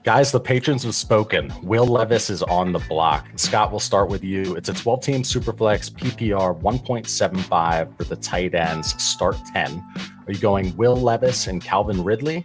Guys, the patrons have spoken. Will Levis is on the block. Scott, we'll start with you. It's a 12-team Superflex PPR 1.75 for the tight ends, start 10. Are you going Will Levis and Calvin Ridley,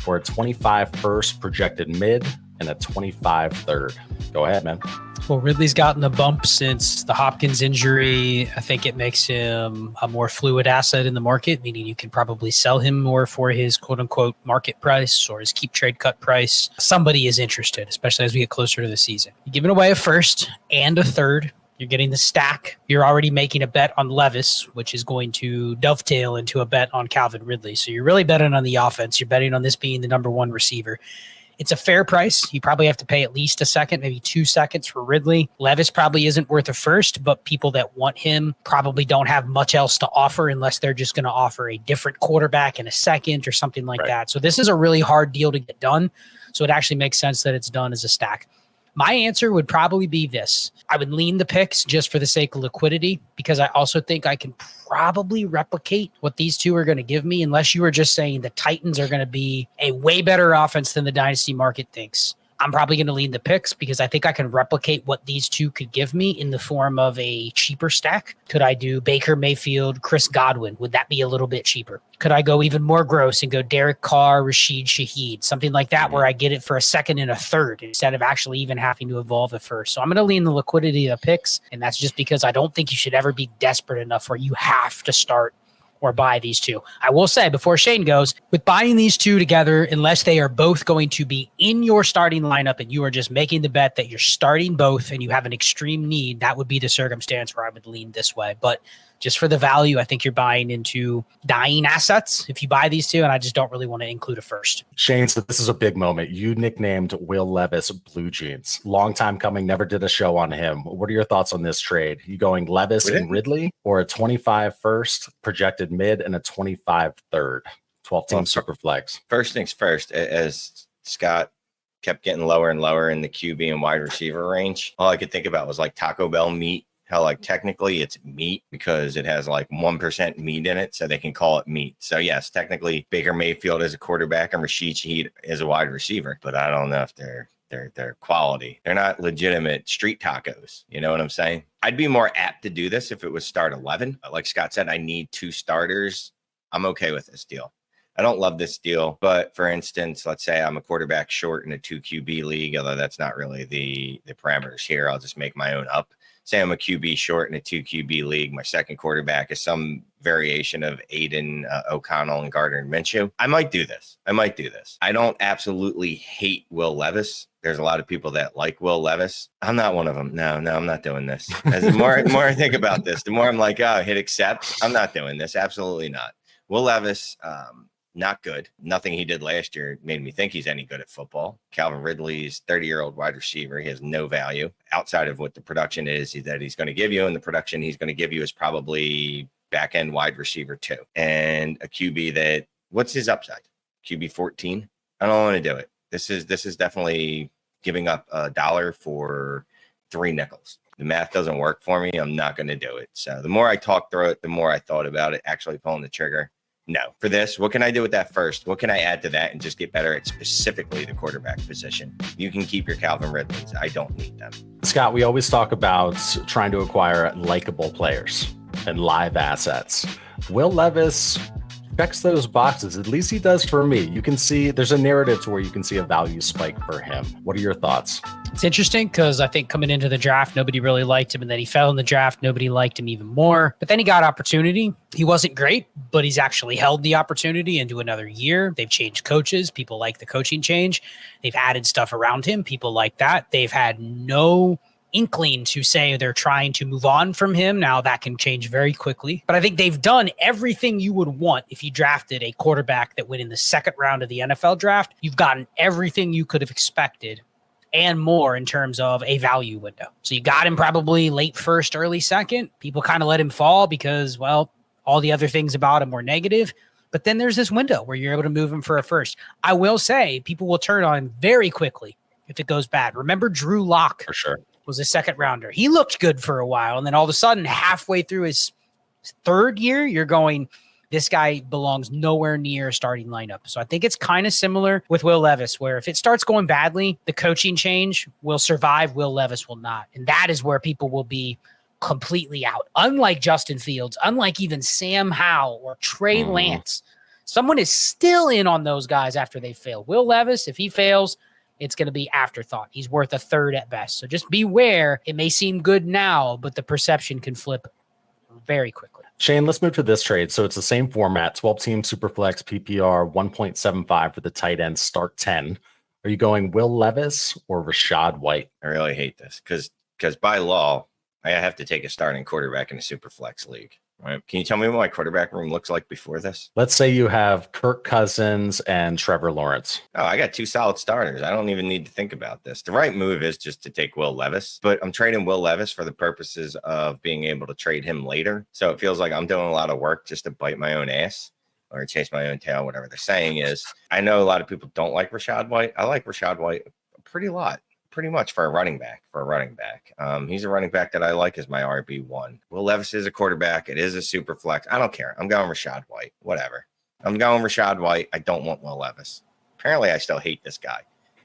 or a 25 first projected mid and a 25 third? Go ahead, man. Well, Ridley's gotten a bump since the Hopkins injury. I think it makes him a more fluid asset in the market, meaning you can probably sell him more for his quote-unquote market price or his keep trade cut price. Somebody is interested, especially as we get closer to the season. You're giving away a first and a third. You're getting the stack. You're already making a bet on Levis, which is going to dovetail into a bet on Calvin Ridley. So you're really betting on the offense. You're betting on this being the number one receiver. It's a fair price. You probably have to pay at least a second, maybe 2 seconds for Ridley. Levis probably isn't worth a first, but people that want him probably don't have much else to offer unless they're just going to offer a different quarterback in a second or something like that. So this is a really hard deal to get done. So it actually makes sense that it's done as a stack. My answer would probably be this. I would lean the picks just for the sake of liquidity, because I also think I can probably replicate what these two are going to give me, unless you were just saying the Titans are going to be a way better offense than the dynasty market thinks. I'm probably going to lean the picks because I think I can replicate what these two could give me in the form of a cheaper stack. Could I do Baker Mayfield, Chris Godwin? Would that be a little bit cheaper? Could I go even more gross and go Derek Carr, Rashid Shaheed, something like that, where I get it for a second and a third instead of actually even having to evolve at first? So I'm going to lean the liquidity of picks, and that's just because I don't think you should ever be desperate enough where you have to start or buy these two. I will say, before Shane goes, with buying these two together, unless they are both going to be in your starting lineup and you are just making the bet that you're starting both and you have an extreme need, that would be the circumstance where I would lean this way. But just for the value, I think you're buying into dying assets if you buy these two, and I just don't really want to include a first. Shane, so this is a big moment. You nicknamed Will Levis Blue Jeans. Long time coming, never did a show on him. What are your thoughts on this trade? You going Levis and Ridley, or a 25 first projected mid and a 25 third? 12-team Superflex. First things first, as Scott kept getting lower and lower in the QB and wide receiver range, all I could think about was like Taco Bell meat. How like technically it's meat because it has like 1% meat in it, so they can call it meat. So yes, technically Baker Mayfield is a quarterback and Rashid Shaheed is a wide receiver, but I don't know if they're quality. They're not legitimate street tacos. You know what I'm saying? I'd be more apt to do this if it was start 11. Like Scott said, I need 2 starters. I'm okay with this deal. I don't love this deal, but for instance, let's say I'm a quarterback short in a 2 QB league, although that's not really the parameters here. I'll just make my own up. Say I'm a QB short in a 2 QB league. My second quarterback is some variation of Aiden O'Connell and Gardner Minshew. I might do this. I don't absolutely hate Will Levis. There's a lot of people that like Will Levis. I'm not one of them. No, I'm not doing this. As the more I think about this, the more I'm like, oh, hit accept. I'm not doing this. Absolutely not. Will Levis, not good. Nothing he did last year made me think he's any good at football. Calvin Ridley's 30-year-old wide receiver. He has no value outside of what the production is that he's going to give you. And the production he's going to give you is probably back-end wide receiver 2. And a QB that, what's his upside? QB 14? I don't want to do it. This is definitely giving up $1 for 3 nickels. The math doesn't work for me. I'm not going to do it. So the more I talked through it, the more I thought about it, actually pulling the trigger. No. For this, what can I do with that first? What can I add to that and just get better at specifically the quarterback position? You can keep your Calvin Ridleys. I don't need them. Scott, we always talk about trying to acquire likable players and live assets. Will Levis checks those boxes. At least he does for me. You can see there's a narrative to where you can see a value spike for him. What are your thoughts? It's interesting because I think coming into the draft, nobody really liked him. And then he fell in the draft. Nobody liked him even more. But then he got opportunity. He wasn't great, but he's actually held the opportunity into another year. They've changed coaches. People like the coaching change. They've added stuff around him. People like that. They've had no inkling to say they're trying to move on from him. Now that can change very quickly, but I think they've done everything you would want if you drafted a quarterback that went in the second round of the NFL draft. You've gotten everything you could have expected and more in terms of a value window. So you got him probably late first, early second. People kind of let him fall because, well, all the other things about him were negative. But then there's this window where you're able to move him for a first. I will say people will turn on him very quickly if it goes bad. Remember Drew Lock? For sure. Was a second rounder. He looked good for a while. And then all of a sudden, halfway through his third year, you're going, This guy belongs nowhere near a starting lineup. So I think it's kind of similar with Will Levis, where if it starts going badly, the coaching change will survive. Will Levis will not. And that is where people will be completely out. Unlike Justin Fields, unlike even Sam Howell or Trey Lance, someone is still in on those guys after they fail. Will Levis, if he fails, it's going to be afterthought. He's worth a third at best. So just beware. It may seem good now, but the perception can flip very quickly. Shane, let's move to this trade. So it's the same format, 12-team Superflex PPR, 1.75 for the tight end, start 10. Are you going Will Levis or Rashad White? I really hate this because by law, I have to take a starting quarterback in a Superflex league. Right? Can you tell me what my quarterback room looks like before this? Let's say you have Kirk Cousins and Trevor Lawrence. Oh, I got 2 solid starters. I don't even need to think about this. The right move is just to take Will Levis, but I'm trading Will Levis for the purposes of being able to trade him later. So it feels like I'm doing a lot of work just to bite my own ass or chase my own tail, whatever they're saying is. I know a lot of people don't like Rashad White. I like Rashad White pretty much for a running back. He's a running back that I like as my RB1. Will Levis is a quarterback. It is a super flex. I don't care. I'm going Rashad White. Whatever. I'm going Rashad White. I don't want Will Levis. Apparently, I still hate this guy.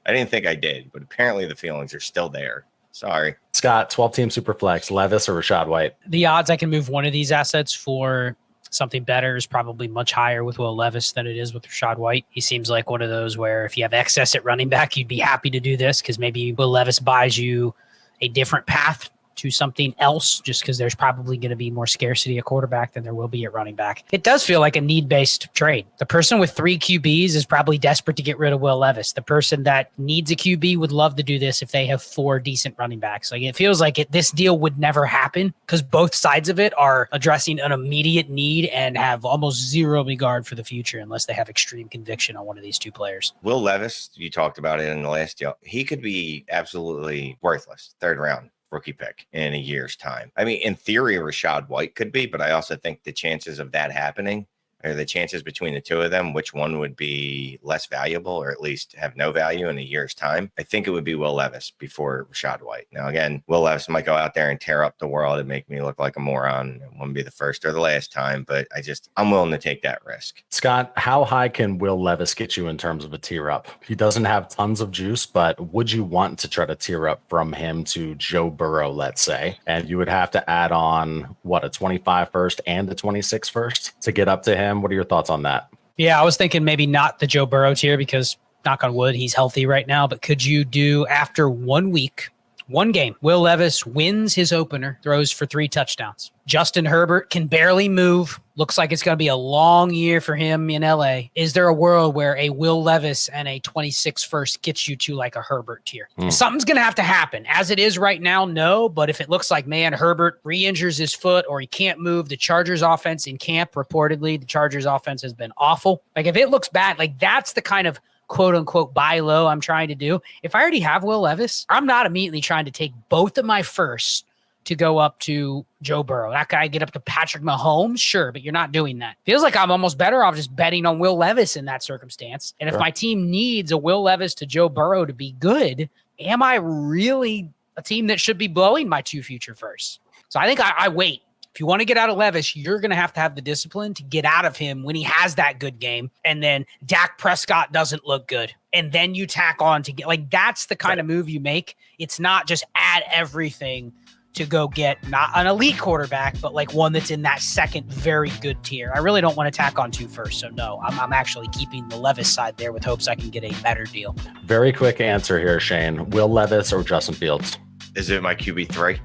I didn't think I did, but apparently the feelings are still there. Sorry. Scott, 12-team super flex, Levis or Rashad White? The odds I can move one of these assets for something better is probably much higher with Will Levis than it is with Rashad White. He seems like one of those where if you have excess at running back, you'd be happy to do this because maybe Will Levis buys you a different path to something else just because there's probably going to be more scarcity at quarterback than there will be at running back. It does feel like a need-based trade. The person with 3 QBs is probably desperate to get rid of Will Levis. The person that needs a QB would love to do this if they have 4 decent running backs. Like it feels like this deal would never happen because both sides of it are addressing an immediate need and have almost zero regard for the future unless they have extreme conviction on one of these 2 players. Will Levis, you talked about it in the last deal. He could be absolutely worthless, 3rd round rookie pick in a year's time. I mean, in theory, Rashad White could be, but I also think the chances of that happening or the chances between the 2 of them, which one would be less valuable or at least have no value in a year's time? I think it would be Will Levis before Rashad White. Now, again, Will Levis might go out there and tear up the world and make me look like a moron. It wouldn't be the first or the last time, but I'm willing to take that risk. Scott, how high can Will Levis get you in terms of a tier up? He doesn't have tons of juice, but would you want to try to tier up from him to Joe Burrow, let's say? And you would have to add on, a 25 first and a 26 first to get up to him. What are your thoughts on that? Yeah, I was thinking maybe not the Joe Burrow tier because, knock on wood, he's healthy right now. But could you do after 1 week, 1 game, Will Levis wins his opener, throws for 3 touchdowns. Justin Herbert can barely move. Looks like it's going to be a long year for him in LA. Is there a world where a Will Levis and a 26 first gets you to like a Herbert tier? Something's going to have to happen. As it is right now, no. But if it looks like, man, Herbert re-injures his foot or he can't move, the Chargers offense in camp, reportedly, the Chargers offense has been awful. Like if it looks bad, like that's the kind of quote unquote buy low I'm trying to do. If I already have Will Levis, I'm not immediately trying to take both of my firsts to go up to Joe Burrow. That guy get up to Patrick Mahomes, sure, but you're not doing that. Feels like I'm almost better off just betting on Will Levis in that circumstance. And if my team needs a Will Levis to Joe Burrow to be good, am I really a team that should be blowing my 2 future firsts? So I think I wait. If you want to get out of Levis, you're going to have the discipline to get out of him when he has that good game. And then Dak Prescott doesn't look good. And then you tack on to get like, that's the kind of move you make. It's not just add everything to go get not an elite quarterback, but like one that's in that second very good tier. I really don't want to tack on 2 first. So no, I'm actually keeping the Levis side there with hopes I can get a better deal. Very quick answer here, Shane. Will Levis or Justin Fields? Is it my QB3?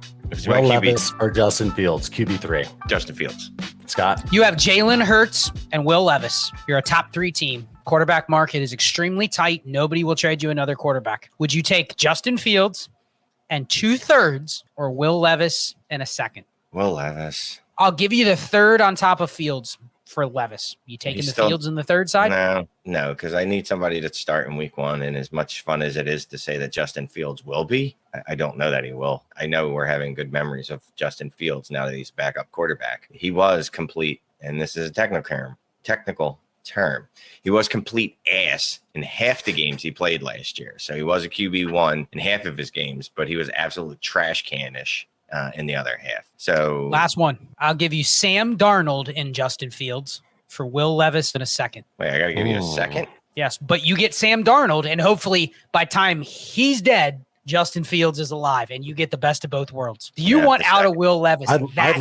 Will Levis or Justin Fields, QB3? Justin Fields. Scott? You have Jalen Hurts and Will Levis. You're a top 3 team. Quarterback market is extremely tight. Nobody will trade you another quarterback. Would you take Justin Fields and 2/3 or Will Levis and a second? Will Levis. I'll give you the 3rd on top of Fields for Levis. You taking the Fields in the 3rd side? No, because I need somebody to start in week 1. And as much fun as it is to say that Justin Fields will be, I don't know that he will. I know we're having good memories of Justin Fields now that he's backup quarterback. He was complete, and this is a technical term. He was complete ass in half the games he played last year. So he was a QB1 in half of his games, but he was absolute trash can-ish in the other half. So last one. I'll give you Sam Darnold and Justin Fields. for Will Levis and a second. Wait, I got to give you a second? Yes, but you get Sam Darnold, and hopefully by time he's dead, Justin Fields is alive, and you get the best of both worlds. Do you want out of Will Levis? I love that.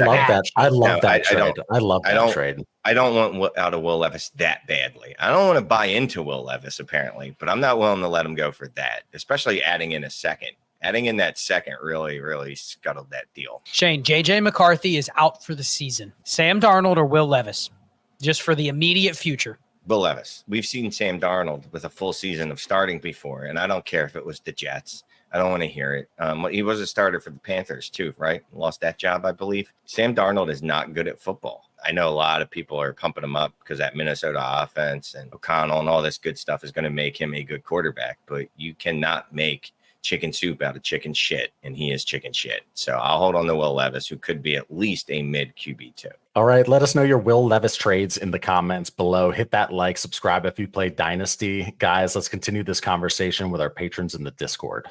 I love that trade. I love that trade. I don't want out of Will Levis that badly. I don't want to buy into Will Levis, apparently, but I'm not willing to let him go for that, especially adding in a second. Adding in that second really scuttled that deal. Shane, J.J. McCarthy is out for the season. Sam Darnold or Will Levis, just for the immediate future? Will Levis. We've seen Sam Darnold with a full season of starting before, and I don't care if it was the Jets. I don't want to hear it. He was a starter for the Panthers too, right? Lost that job, I believe. Sam Darnold is not good at football. I know a lot of people are pumping him up because that Minnesota offense and O'Connell and all this good stuff is going to make him a good quarterback, but you cannot make chicken soup out of chicken shit, and he is chicken shit. So I'll hold on to Will Levis, who could be at least a mid QB2. All right, let us know your Will Levis trades in the comments below. Hit that like, subscribe if you play Dynasty. Guys, let's continue this conversation with our patrons in the Discord.